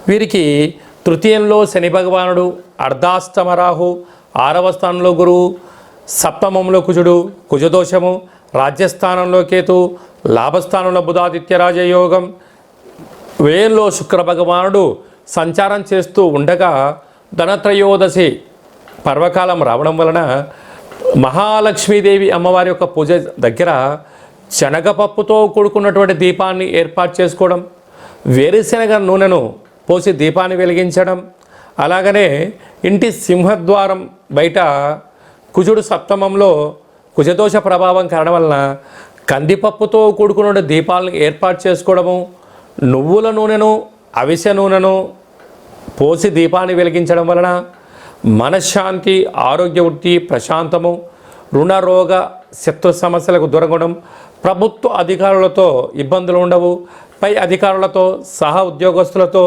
వీరికి తృతీయంలో శని భగవానుడు, అర్ధాష్టమ రాహు, 6వ స్థానంలో గురువు, సప్తమంలో కుజుడు, కుజదోషము, రాజ్యస్థానంలో కేతు, లాభస్థానంలో బుధాదిత్య రాజయోగం, వ్యయంలో శుక్ర భగవానుడు సంచారం చేస్తూ ఉండగా ధనత్రయోదశి పర్వకాలం రావడం వలన మహాలక్ష్మీదేవి అమ్మవారి యొక్క పూజ దగ్గర శనగపప్పుతో కూడుకున్నటువంటి దీపాన్ని ఏర్పాటు చేసుకోవడం, వేరుశనగ నూనెను పోసి దీపాన్ని వెలిగించడం, అలాగనే ఇంటి సింహద్వారం బయట కుజుడు సప్తమంలో కుజదోష ప్రభావం కారణం వలన కందిపప్పుతో కూడుకున్న దీపాలను ఏర్పాటు చేసుకోవడము, నువ్వుల నూనెను, అవిసె నూనెను పోసి దీపాన్ని వెలిగించడం వలన మనశ్శాంతి, ఆరోగ్య వృద్ధి, ప్రశాంతము, రుణ రోగ శత్రు సమస్యలకు దూరంగడం, ప్రభుత్వ అధికారులతో ఇబ్బందులు ఉండవు, పై అధికారులతో సహా ఉద్యోగస్తులతో